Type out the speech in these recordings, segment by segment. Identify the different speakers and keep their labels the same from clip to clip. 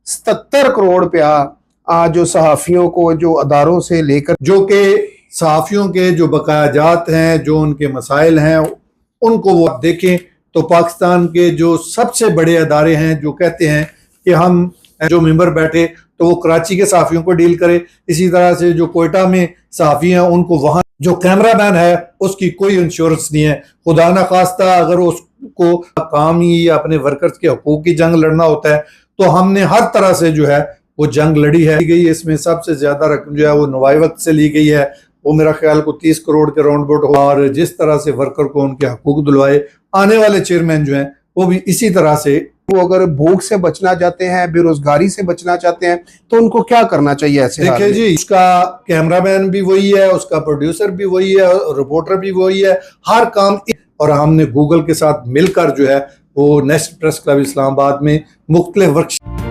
Speaker 1: 77 करोड़ रुपया जो सहाफ़ियों को जो अदारों से लेकर
Speaker 2: जो कि सहाफ़ियों के जो बकायाजात हैं, जो उनके मसाइल हैं, उनको वो आप देखें तो पाकिस्तान के जो सबसे बड़े अदारे हैं जो कहते हैं कि हम जो मेंबर बैठे तो वो कराची के सहाफ़ियों को डील करे, इसी तरह से जो कोयटा में सहाफ़ी हैं उनको वहाँ जो कैमरामैन है उसकी कोई इंश्योरेंस नहीं है। खुदा ना खास्ता अगर उसको काम ही अपने वर्कर्स के हकूक़ की जंग लड़ना होता है तो हमने हर तरह से जो है वो जंग लड़ी है गई। इसमें सबसे ज्यादा रकम जो है वो नवाई वक्त से ली गई है, वो मेरा ख्याल को 30 करोड़ के राउंड अबाउट हो। और जिस तरह से वर्कर को उनके हकूक दिलवाए, आने वाले चेयरमैन जो हैं वो भी इसी तरह से,
Speaker 1: वो अगर भूख से बचना चाहते हैं, बेरोजगारी से बचना चाहते हैं तो उनको क्या करना चाहिए ऐसे?
Speaker 2: देखिए जी, उसका कैमरामैन भी वही है, उसका प्रोड्यूसर भी वही है, रिपोर्टर भी वही है, हर काम। और हमने गूगल के साथ मिलकर जो है वो नेशनल प्रेस क्लब इस्लामाबाद में मुख्तलिफ वर्कशॉप।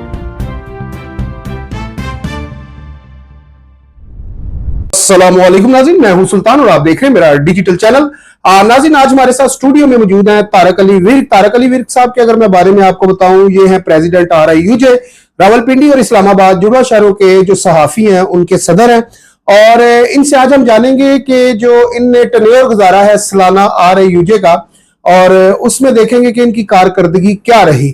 Speaker 1: अस्सलामुअलैकुम नाज़रीन, मैं हूं सुल्तान और आप देख रहे हैं मेरा डिजिटल चैनल। नाज़रीन, आज हमारे साथ स्टूडियो में मौजूद हैं तारक अली विर्क। तारक अली विर्क साहब के अगर मैं बारे में आपको बताऊं, ये हैं प्रेसिडेंट RIUJ रावलपिंडी और इस्लामाबाद जुड़वा शहरों के जो सहाफी हैं उनके सदर हैं। और इनसे आज हम जानेंगे कि जो इनने टर्नओवर गुजारा है सालाना RIUJ का, और उसमें देखेंगे कि इनकी कारकर्दगी क्या रही।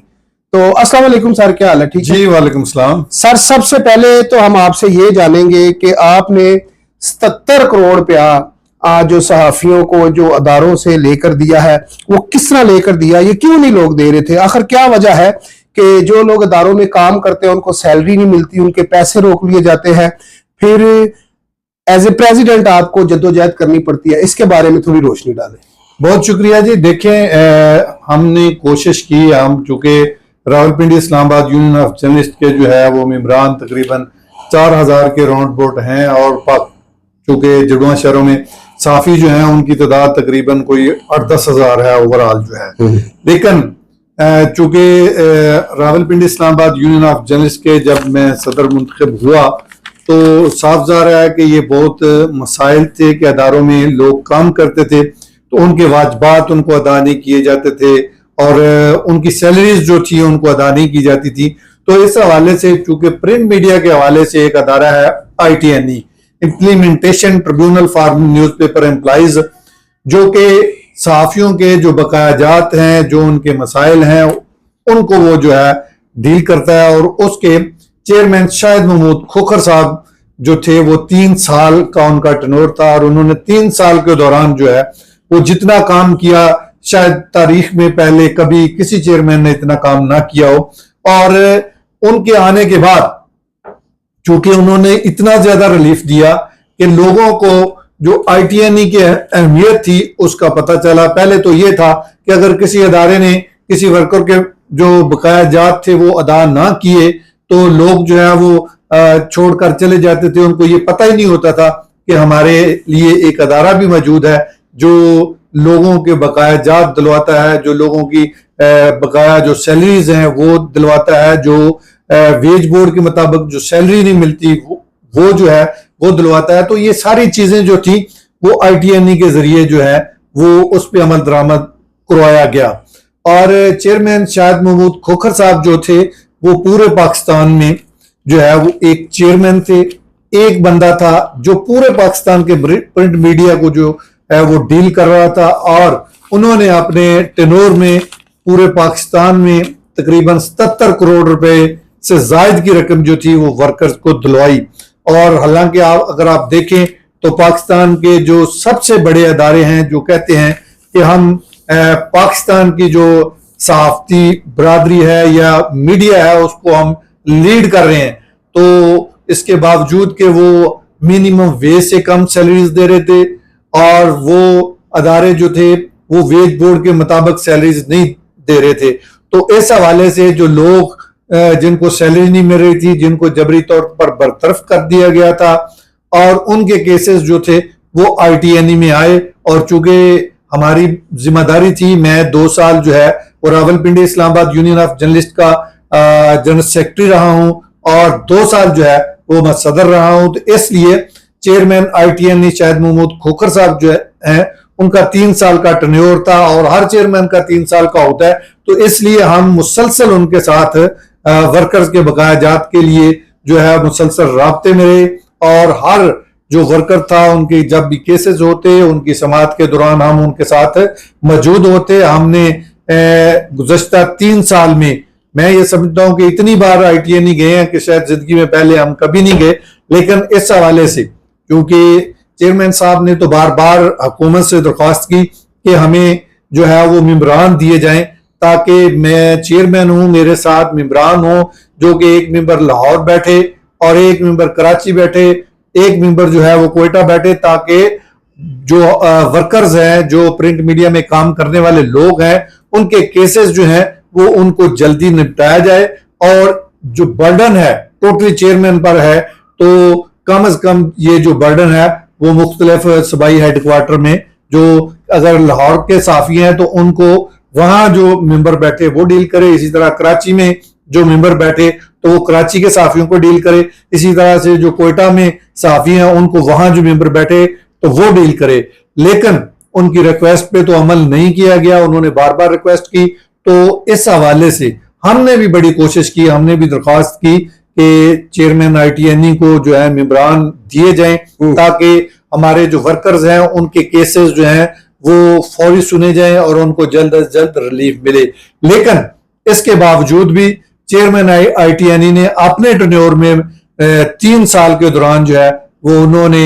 Speaker 1: तो अस्सलाम वालेकुम सर, क्या हाल है? ठीक
Speaker 2: जी, वालेकुम सलाम
Speaker 1: सर। सबसे पहले तो हम आपसे ये जानेंगे कि आपने 77 करोड़ रुपया जो सहाफियों को जो अदारों से लेकर दिया है वो किस तरह लेकर दिया, ये क्यों नहीं लोग दे रहे थे? आखिर क्या वजह है कि जो लोग अदारों में काम करते हैं उनको सैलरी नहीं मिलती, उनके पैसे रोक लिए जाते हैं, फिर एज ए प्रेसिडेंट आपको जद्दोजहद करनी पड़ती है? इसके बारे में थोड़ी रोशनी डालें।
Speaker 2: बहुत शुक्रिया जी। देखें, हमने कोशिश की, हम चूंकि Rawalpindi Islamabad union of journalist के जो है वो मेंबरान तकरीबन 4000 के राउंड अबाउट हैं, और चूंकि जुड़वा शहरों में साफी जो है उनकी तादाद तकरीबन कोई 8-10 हजार है ओवरऑल जो है। लेकिन चूंकि Rawalpindi Islamabad union of journalist के जब मैं सदर मुंतखब हुआ तो साफ ज़ाहिर है कि ये बहुत मसाइल थे कि अदारों में लोग काम करते थे तो उनके वाजबात उनको अदा नहीं किए जाते थे और उनकी सैलरीज जो थी उनको अदा नहीं की जाती थी। तो इस हवाले से चूंकि प्रिंट मीडिया के हवाले से एक अदारा है ITNE, implementation tribunal for newspaper employees, जो कि सहाफियों के जो बकायाजात हैं, जो उनके मसाइल हैं, उनको वो जो है डील करता है। और उसके चेयरमैन शाहिद महमूद खोखर साहब जो थे वो 3 साल का उनका टर्नओवर था, और उन्होंने 3 साल के दौरान जो है वो जितना काम किया शायद तारीख में पहले कभी किसी चेयरमैन ने इतना काम ना किया हो। और उनके आने के बाद चूंकि उन्होंने इतना ज्यादा रिलीफ दिया कि लोगों को जो ITNE की अहमियत थी उसका पता चला। पहले तो ये था कि अगर किसी अदारे ने किसी वर्कर के जो बकायाजात थे वो अदा ना किए तो लोग जो है वो छोड़कर चले जाते थे, उनको ये पता ही नहीं होता था कि हमारे लिए एक अदारा भी मौजूद है जो लोगों के बकायाजात दिलवाता है, जो लोगों की बकाया जो सैलरीज हैं वो दिलवाता है, जो वेज बोर्ड के मुताबिक जो सैलरी नहीं मिलती वो जो है वो दिलवाता है। तो ये सारी चीजें जो थी वो ITNE के जरिए जो है वो उस पर अमल दरामद करवाया गया। और चेयरमैन शाहिद महमूद खोखर साहब जो थे वो पूरे पाकिस्तान में जो है वो एक चेयरमैन थे, एक बंदा था जो पूरे पाकिस्तान के प्रिंट मीडिया को जो है वो डील कर रहा था। और उन्होंने अपने टेनोर में पूरे पाकिस्तान में तकरीबन 77 करोड़ रुपए से जायद की रकम जो थी वो वर्कर्स को दिलवाई। और हालांकि अगर आप देखें तो पाकिस्तान के जो सबसे बड़े अदारे हैं जो कहते हैं कि हम पाकिस्तान की जो सहाफती बरादरी है या मीडिया है उसको हम लीड कर रहे हैं, तो इसके बावजूद कि वो मिनिमम वेज से कम सैलरीज दे रहे थे और वो अदारे जो थे वो वेज बोर्ड के मुताबिक सैलरीज नहीं दे रहे थे। तो इस हवाले से जो लोग जिनको सैलरी नहीं मिल रही थी, जिनको जबरी तौर पर बरतरफ कर दिया गया था, और उनके केसेस जो थे वो ITNE में आए। और चूंकि हमारी जिम्मेदारी थी, मैं 2 साल जो है वो Rawalpindi Islamabad union of journalist का जनरल सेक्रेटरी रहा हूं और 2 साल जो है वो मैं सदर रहा हूं। तो इसलिए चेयरमैन ITNE शाहिद महमूद खोखर साहब जो है उनका 3 साल का टर्नओवर था और हर चेयरमैन का 3 साल का होता है। तो इसलिए हम मुसलसल उनके साथ वर्कर्स के बकाया जात के लिए जो है मुसलसल राब्ते में रहे, और हर जो वर्कर था उनके जब भी केसेस होते उनकी समाअत के दौरान हम उनके साथ मौजूद होते। हमने गुज़श्ता 3 साल में मैं ये समझता हूं कि इतनी बार ITNE गए हैं कि शायद जिंदगी में पहले हम कभी नहीं गए। लेकिन इस हवाले से क्योंकि चेयरमैन साहब ने तो बार बार हुकूमत से दरख्वास्त की कि हमें जो है वो मेंबरान दिए जाएं, ताकि मैं चेयरमैन हूं, मेरे साथ मेंबरान हो, जो कि एक मेंबर लाहौर बैठे और एक मेंबर कराची बैठे, एक मेंबर जो है वो कोयटा बैठे, ताकि जो वर्कर्स हैं, जो प्रिंट मीडिया में काम करने वाले लोग हैं, उनके केसेस जो हैं वो उनको जल्दी निपटाया जाए। और जो बर्डन है टोटली चेयरमैन पर है, तो कम से कम ये जो बर्डन है वो मुख्तलिफ सूबाई हेडक्वार्टर में, जो अगर लाहौर के साफी हैं तो उनको वहां जो मेंबर बैठे वो डील करे, इसी तरह कराची में जो मेंबर बैठे तो वो कराची के साफियों को डील करे, इसी तरह से जो कोयटा में साफी हैं उनको वहां जो मेंबर बैठे तो वो डील करे। लेकिन उनकी रिक्वेस्ट पे तो अमल नहीं किया गया, उन्होंने बार बार रिक्वेस्ट की। तो इस हवाले से हमने भी बड़ी कोशिश की, हमने भी दरख्वास्त की कि चेयरमैन ITNE को जो है मेंबरान दिए जाएं, ताकि हमारे जो वर्कर्स हैं उनके केसेस जो हैं वो फौरी सुने जाएं और उनको जल्द अज जल्द रिलीफ मिले। लेकिन इसके बावजूद भी चेयरमैन ITNE ने अपने टेन्योर में 3 साल के दौरान जो है वो उन्होंने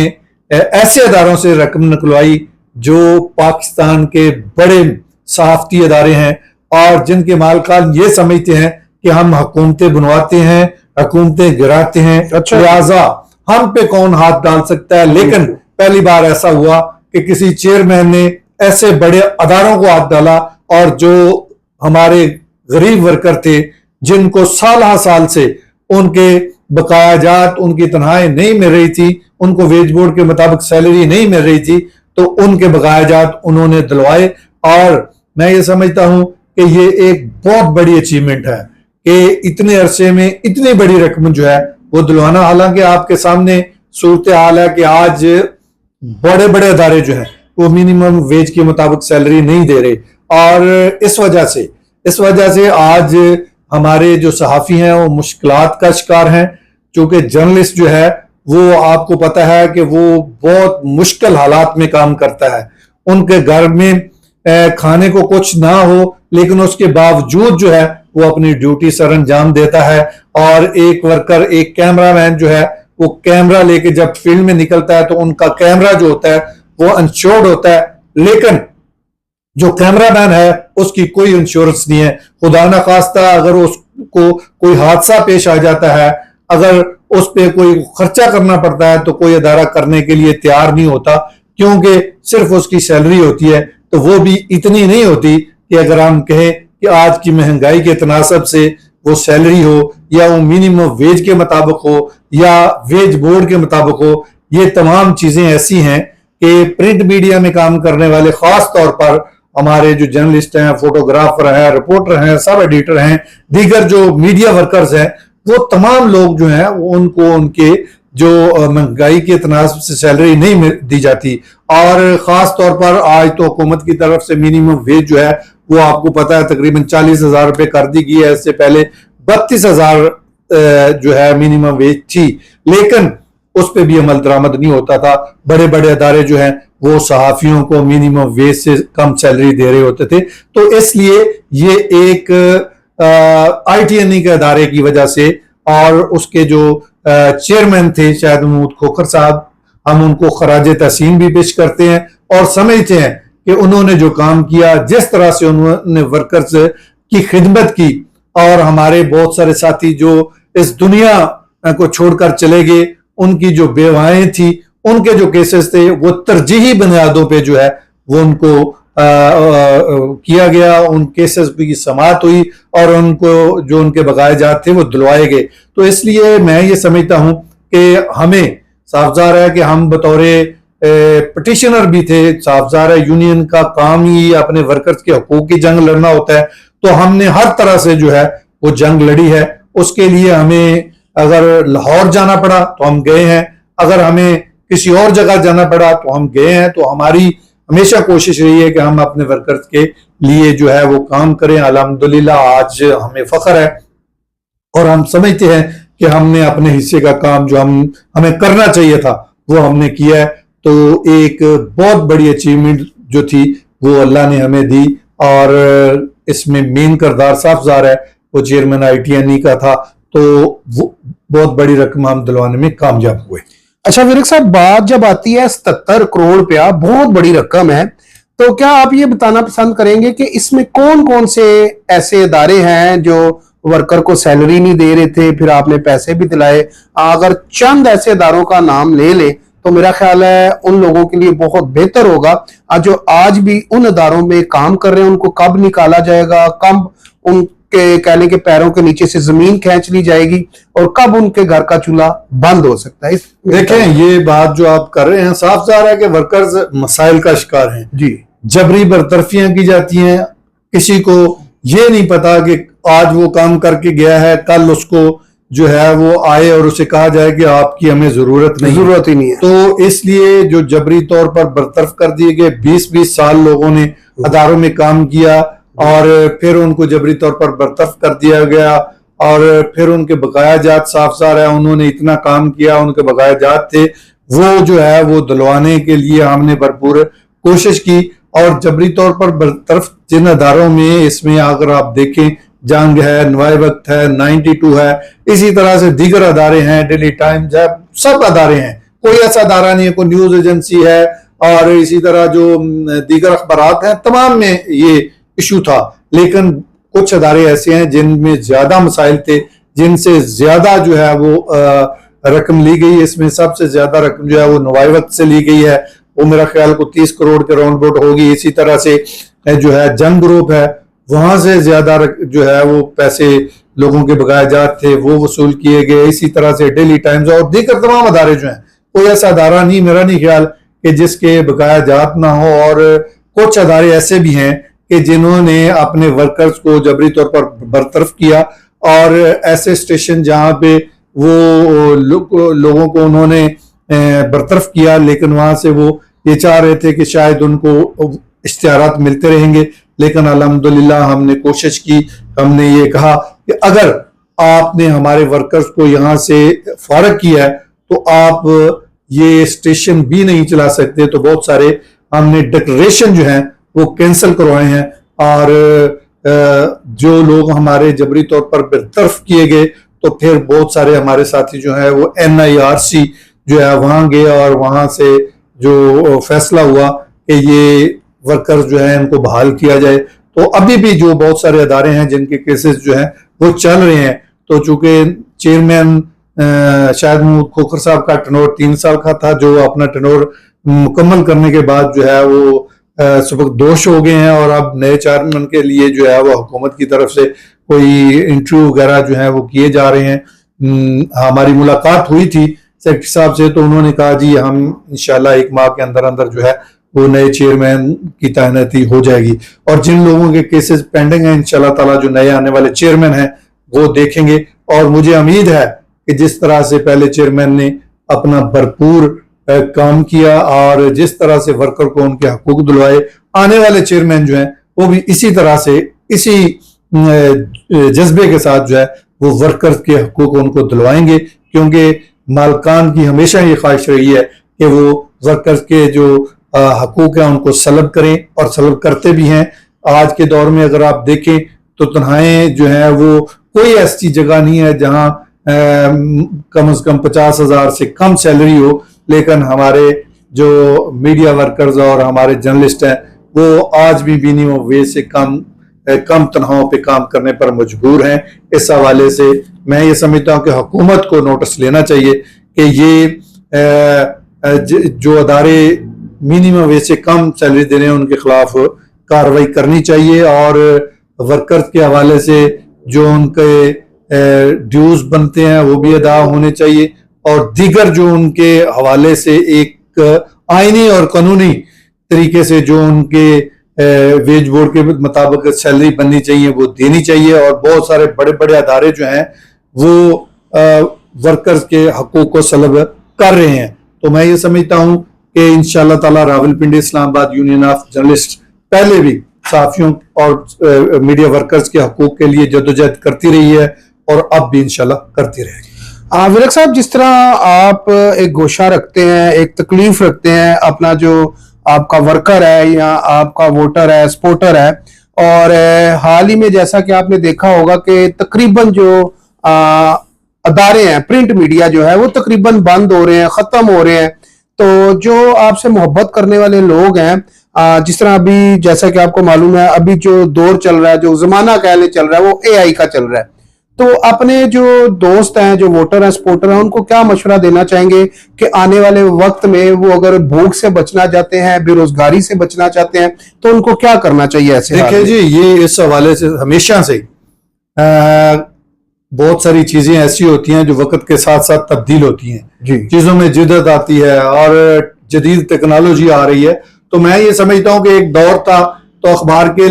Speaker 2: ऐसे अदारों से रकम निकलवाई जो पाकिस्तान के बड़े सहाफती अदारे हैं और जिनके मालकान ये समझते हैं कि हम हुकूमतें बनवाते हैं, हुकूमतें गिराते हैं, लिहाजा हम पे कौन हाथ डाल सकता है। लेकिन पहली बार ऐसा हुआ कि किसी चेयरमैन ने ऐसे बड़े अदारों को हाथ डाला, और जो हमारे गरीब वर्कर थे जिनको साल से उनके बकाया जात, उनकी तनख्वाहें नहीं मिल रही थी, उनको वेज बोर्ड के मुताबिक सैलरी नहीं मिल रही थी, तो उनके बकाया जात उन्होंने दिलवाए। और मैं ये समझता हूं कि ये एक बहुत बड़ी अचीवमेंट है कि इतने अरसे में इतनी बड़ी रकम जो है वो दिलवाना। हालांकि आपके सामने सूरत हाल है कि आज बड़े बड़े अदारे जो हैं वो मिनिमम वेज के मुताबिक सैलरी नहीं दे रहे, और इस वजह से आज हमारे जो सहाफी हैं वो मुश्किलात का शिकार हैं। चूंकि जर्नलिस्ट जो है वो आपको पता है कि वो बहुत मुश्किल हालात में काम करता है, उनके घर में खाने को कुछ ना हो, लेकिन उसके बावजूद जो है वो अपनी ड्यूटी सर अंजाम देता है। और एक वर्कर, एक कैमरामैन जो है वो कैमरा लेके जब फील्ड में निकलता है तो उनका कैमरा जो होता है वो इंश्योर्ड होता है, लेकिन जो कैमरामैन है उसकी कोई इंश्योरेंस नहीं है। खुदा ना खास्ता अगर उसको कोई हादसा पेश आ जाता है, अगर उस पे कोई खर्चा करना पड़ता है, तो कोई अदारा करने के लिए तैयार नहीं होता, क्योंकि सिर्फ उसकी सैलरी होती है, तो वो भी इतनी नहीं होती कि अगर हम कहें कि आज की महंगाई के तनासब से वो सैलरी हो, या वो मिनिमम वेज के मुताबिक हो, या वेज बोर्ड के मुताबिक हो। ये तमाम चीजें ऐसी हैं कि प्रिंट मीडिया में काम करने वाले, खास तौर पर हमारे जो जर्नलिस्ट हैं, फोटोग्राफर हैं, रिपोर्टर हैं, सब एडिटर हैं, दीगर जो मीडिया वर्कर्स हैं, वो तमाम लोग जो हैं उनको उनके जो महंगाई के तनासब से सैलरी नहीं दी जाती। और खास तौर पर आज तो हुकूमत की तरफ से मिनिमम वेज जो है वो आपको पता है तकरीबन 40,000 रुपए कर दी गई है। इससे पहले 32,000 जो है मिनिमम वेज थी, लेकिन उस पर भी अमल दरामद नहीं होता था। बड़े बड़े अदारे जो हैं वो सहाफियों को मिनिमम वेज से कम सैलरी दे रहे होते थे। तो इसलिए ये एक ITNE के अदारे की वजह से, और उसके जो चेयरमैन थे शायद महमूद खोखर साहब, हम उनको खराज तहसीन भी पेश करते हैं और समझते हैं कि उन्होंने जो काम किया, जिस तरह से उन्होंने वर्कर्स की खिदमत की, और हमारे बहुत सारे साथी जो इस दुनिया को छोड़कर चले गए, उनकी जो बेवाएं थी, उनके जो केसेस थे वो तरजीही बुनियादों पे जो है वो उनको किया गया, उन केसेस की समाअत हुई और उनको जो उनके बकाया जात थे वो दिलवाए गए। तो इसलिए मैं ये समझता हूं कि हमें साफजार है कि हम बतौरे पिटिशनर भी थे, साफजार है यूनियन का काम ही अपने वर्कर्स के हकूक की जंग लड़ना होता है, तो हमने हर तरह से जो है वो जंग लड़ी है। उसके लिए हमें अगर लाहौर जाना पड़ा तो हम गए हैं, अगर हमें किसी और जगह जाना पड़ा तो हम गए हैं। तो हमारी हमेशा कोशिश रही है कि हम अपने वर्कर्स के लिए जो है वो काम करें। अल्हम्दुलिल्लाह आज हमें फख्र है और हम समझते हैं कि हमने अपने हिस्से का काम जो हमें करना चाहिए था वो हमने किया है। तो एक बहुत बड़ी अचीवमेंट जो थी वो अल्लाह ने हमें दी, और इसमें मेन किरदार साफ ज़ाहिर है वो चेयरमैन ITNE का था। तो वो बहुत बड़ी रकम हम दिलवाने में कामयाब हुए।
Speaker 1: अच्छा विरक साहब, बात जब आती है 77 करोड़ रुपया, बहुत बड़ी रकम है, तो क्या आप ये बताना पसंद करेंगे कि इसमें कौन कौन से ऐसे इदारे हैं जो वर्कर को सैलरी नहीं दे रहे थे, फिर आपने पैसे भी दिलाए? अगर चंद ऐसे इदारों का नाम ले ले तो मेरा ख्याल है उन लोगों के लिए बहुत बेहतर होगा जो आज भी उन इदारों में काम कर रहे हैं। उनको कब निकाला जाएगा, कब उनके कहने के पैरों के नीचे से जमीन खींच ली जाएगी, और कब उनके घर का चूल्हा बंद हो सकता है?
Speaker 2: देखें, ये बात जो आप कर रहे हैं साफ ज़ाहिर है कि वर्कर्स मसाइल का शिकार हैं
Speaker 1: जी।
Speaker 2: जबरी बरतरफियां की जाती हैं, किसी को ये नहीं पता कि आज वो काम करके गया है, कल उसको जो है वो आए और उसे कहा जाए कि आपकी हमें जरूरत
Speaker 1: ही नहीं है।
Speaker 2: तो इसलिए जो जबरी तौर पर बरतरफ कर दिए गए, 20-20 साल लोगों ने अदारों में काम किया और फिर उनको जबरी तौर पर बरतरफ कर दिया गया, और फिर उनके बकाया जात साफ साफ है, उन्होंने इतना काम किया, उनके बकाया जात थे, वो जो है वो दिलवाने के लिए हमने भरपूर कोशिश की। और जबरी तौर पर बरतरफ जिन अदारों में, इसमें अगर आप देखें जंग है, नवाए वक्त है, 92 है, इसी तरह से दीगर अदारे हैं, डेली टाइम्स है, सब अदारे हैं, कोई ऐसा अदारा नहीं है, कोई न्यूज एजेंसी है, और इसी तरह जो दीगर अखबारात हैं, तमाम में ये इशू था। लेकिन कुछ अदारे ऐसे हैं जिनमें ज्यादा मसाइल थे, जिनसे ज्यादा जो है वो रकम ली गई। इसमें सबसे ज्यादा रकम जो है वो नवाए वक्त से ली गई है, वो मेरा ख्याल को 30 करोड़ के राउंड अबाउट होगी। इसी तरह से जो है जंग ग्रुप है, वहां से ज्यादा जो है वो पैसे लोगों के बकाया जात थे वो वसूल किए गए। इसी तरह से डेली टाइम्स और दीगर तमाम अदारे जो हैं, कोई ऐसा अदारा नहीं, मेरा नहीं ख्याल कि जिसके बकाया जात ना हो। और कुछ अदारे ऐसे भी हैं कि जिन्होंने अपने वर्कर्स को जबरी तौर पर बरतरफ किया, और ऐसे स्टेशन जहां पे वो लोगों को उन्होंने बरतरफ किया, लेकिन वहां से वो ये चाह रहे थे कि शायद उनको इश्तिहारात मिलते रहेंगे। लेकिन अल्हम्दुलिल्लाह हमने कोशिश की, हमने ये कहा कि अगर आपने हमारे वर्कर्स को यहाँ से फारग किया है तो आप ये स्टेशन भी नहीं चला सकते। तो बहुत सारे हमने डिक्लेरेशन जो है वो कैंसिल करवाए हैं, और जो लोग हमारे जबरी तौर पर बरतरफ किए गए तो फिर बहुत सारे हमारे साथी जो है वो NIRC जो है वहां गए, और वहां से जो फैसला हुआ कि ये वर्कर्स जो है इनको बहाल किया जाए। तो अभी भी जो बहुत सारे अदारे हैं जिनके केसेस जो हैं वो चल रहे हैं। तो चूंकि चेयरमैन शायद महमूद खोखर साहब का टनोर 3 साल का था, जो अपना टनोर मुकम्मल करने के बाद जो है वो सुबकदोश हो गए हैं, और अब नए चेयरमैन के लिए जो है वो हुकूमत की तरफ से कोई इंटरव्यू वगैरह जो है वो किए जा रहे हैं। हमारी मुलाकात हुई थी सेक्रेटरी साहब से, तो उन्होंने कहा जी हम इंशाल्लाह 1 माह के अंदर अंदर जो है वो नए चेयरमैन की तैनाती हो जाएगी। और जिन लोगों के केसेस पेंडिंग हैं इंशाल्लाह ताला जो नए आने वाले चेयरमैन हैं वो देखेंगे। और मुझे उम्मीद है कि जिस तरह से पहले चेयरमैन ने अपना भरपूर काम किया और जिस तरह से वर्कर को उनके हकूक दिलवाए, आने वाले चेयरमैन जो हैं वो भी इसी तरह से, इसी जज्बे के साथ जो है वो वर्कर्स के हकूक उनको दिलवाएंगे। क्योंकि मालकान की हमेशा ये ख्वाहिश रही है कि वो वर्कर्स के जो हकूक हैं उनको सलब करें, और सलब करते भी हैं। आज के दौर में अगर आप देखें तो तनख्वाहें जो है वो कोई ऐसी जगह नहीं है जहां कम से कम 50,000 से कम सैलरी हो। लेकिन हमारे जो मीडिया वर्कर्स और हमारे जर्नलिस्ट हैं वो आज भी मिनिमम वेज से कम तनख्वाहों पे काम करने पर मजबूर हैं। इस हवाले से मैं ये समझता हूँ कि हुकूमत को नोटिस लेना चाहिए कि ये जो अदारे मिनिमम वेज से कम सैलरी दे रहे हैं उनके खिलाफ कार्रवाई करनी चाहिए, और वर्कर्स के हवाले से जो उनके ड्यूज बनते हैं वो भी अदा होने चाहिए, और दीगर जो उनके हवाले से एक आईनी और कानूनी तरीके से जो उनके वेज बोर्ड के मुताबिक सैलरी बननी चाहिए वो देनी चाहिए। और बहुत सारे बड़े बड़े अदारे जो हैं वो वर्कर्स के हकूक को सलब कर रहे हैं। तो मैं ये समझता हूँ कि इंशाअल्लाह ताला Rawalpindi Islamabad union of journalist पहले भी सहाफियों और मीडिया वर्कर्स के हकूक के लिए जद्दोजहद करती रही है, और अब भी इंशाल्लाह करती रहेगी।
Speaker 1: विरक साहब, जिस तरह आप एक गोशा रखते हैं, एक तकलीफ रखते हैं, अपना जो आपका वर्कर है या आपका वोटर है, सपोर्टर है, और हाल ही में जैसा कि आपने देखा होगा कि तकरीबन जो अदारे हैं, प्रिंट मीडिया जो है वो तकरीबन बंद हो रहे हैं, खत्म हो रहे हैं। तो जो आपसे मोहब्बत करने वाले लोग हैं, जिस तरह अभी जैसा कि आपको मालूम है, अभी जो दौर चल रहा है, जो जमाना कह ले चल रहा है, वो एआई का चल रहा है। तो अपने जो दोस्त हैं, जो वोटर हैं, सपोर्टर हैं, उनको क्या मशवरा देना चाहेंगे कि आने वाले वक्त में वो अगर भूख से बचना चाहते हैं, बेरोजगारी से बचना चाहते हैं, तो उनको क्या करना चाहिए ऐसे हाल
Speaker 2: देखिए
Speaker 1: में?
Speaker 2: जी, ये इस हवाले से हमेशा से बहुत सारी चीजें ऐसी होती हैं जो वक्त के साथ साथ तब्दील होती हैं
Speaker 1: जी।
Speaker 2: चीजों में जिद्दत आती है और जदीद टेक्नोलॉजी आ रही है। तो मैं ये समझता हूँ कि एक दौर था तो अखबार के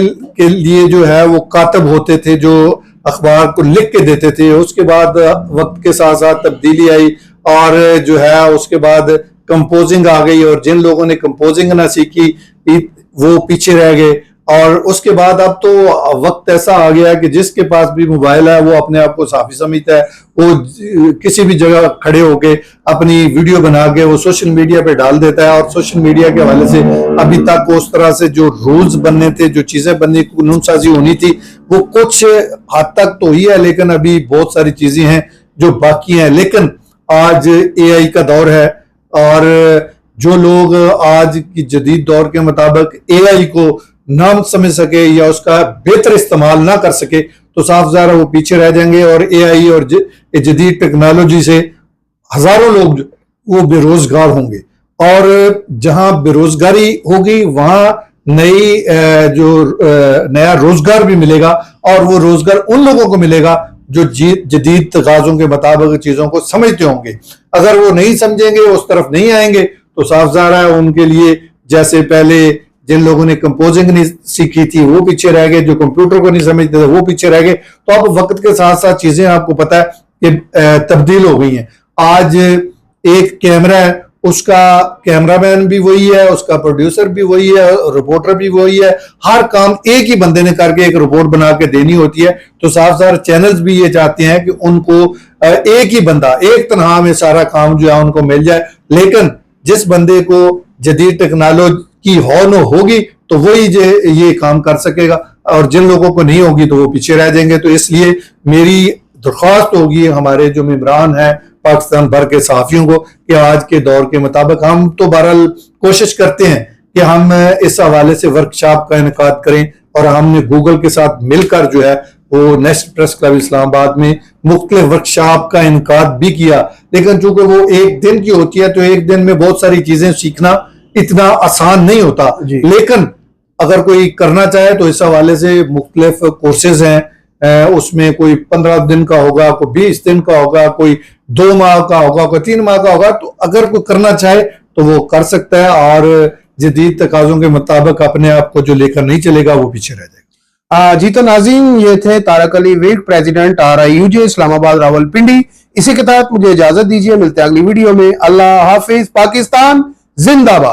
Speaker 2: लिए जो है वो कातब होते थे जो अखबार को लिख के देते थे। उसके बाद वक्त के साथ साथ तब्दीली आई और जो है उसके बाद कंपोजिंग आ गई, और जिन लोगों ने कंपोजिंग ना सीखी वो पीछे रह गए। और उसके बाद अब तो वक्त ऐसा आ गया कि जिसके पास भी मोबाइल है वो अपने आप को साफी समझता है, वो किसी भी जगह खड़े होके अपनी वीडियो बना के वो सोशल मीडिया पे डाल देता है। और सोशल मीडिया के हवाले से अभी तक उस तरह से जो रूल्स बनने थे, जो चीजें बननी, कानून साजी होनी थी, वो कुछ हद तक तो हुई है, लेकिन अभी बहुत सारी चीजें हैं जो बाकी हैं। लेकिन आज एआई का दौर है और जो लोग आज की जदीद दौर के मुताबिक एआई को ना समझ सके या उसका बेहतर इस्तेमाल ना कर सके तो साफ ज़ाहिर वो पीछे रह जाएंगे। और एआई और जदीद टेक्नोलॉजी से हजारों लोग वो बेरोजगार होंगे, और जहां बेरोजगारी होगी वहां नया रोजगार भी मिलेगा, और वो रोजगार उन लोगों को मिलेगा जो जदीद तकाज़ों के मुताबिक चीजों को समझते होंगे। अगर वो नहीं समझेंगे, उस तरफ नहीं आएंगे, तो साफ ज़ाहिर है उनके लिए जैसे पहले जिन लोगों ने कंपोजिंग नहीं सीखी थी वो पीछे रह गए, जो कंप्यूटर को नहीं समझते थे वो पीछे रह गए। तो अब वक्त के साथ साथ चीजें आपको पता है कि तब्दील हो गई हैं। आज एक कैमरा है, उसका कैमरामैन भी वही है, उसका प्रोड्यूसर भी वही है, रिपोर्टर भी वही है। हर काम एक ही बंदे ने करके एक रिपोर्ट बना के देनी होती है। तो साफ साफ चैनल्स भी ये चाहते हैं कि उनको एक ही बंदा एक तनहा में सारा काम जो है उनको मिल जाए। लेकिन जिस बंदे को जदीद टेक्नोलॉजी की हौन होगी तो वही ये काम कर सकेगा, और जिन लोगों को नहीं होगी तो वो पीछे रह जाएंगे। तो इसलिए मेरी दरख्वास्त होगी हमारे जो मेंबरान हैं पाकिस्तान भर के सहाफियों को कि आज के दौर के मुताबिक हम तो बहरहाल कोशिश करते हैं कि हम इस हवाले से वर्कशॉप का इनेकाद करें, और हमने गूगल के साथ मिलकर जो है वो नेशनल प्रेस क्लब इस्लामाबाद में मुख्तलिफ वर्कशॉप का इनेकाद भी किया। लेकिन चूंकि वो एक दिन की होती है तो एक दिन में बहुत सारी चीजें सीखना इतना आसान नहीं होता। लेकिन अगर कोई करना चाहे तो इस हवाले से मुख्तलिफ कोर्सेज हैं, उसमें कोई 15 दिन का होगा, कोई 20 दिन का होगा, कोई 2 माह का होगा, कोई 3 माह का होगा। तो अगर कोई करना चाहे तो वो कर सकता है, और जदीद तकाज़ों के मुताबिक अपने आप को जो लेकर नहीं चलेगा वो पीछे रह जाएगा।
Speaker 1: जी तो नाज़रीन, ये थे तारक अली विर्क, प्रेसिडेंट RIUJ इस्लामाबाद रावलपिंडी। इसी के तहत मुझे इजाजत दीजिए, मिलते हैं अगली वीडियो में। अल्लाह हाफिज। पाकिस्तान जिंदाबाद।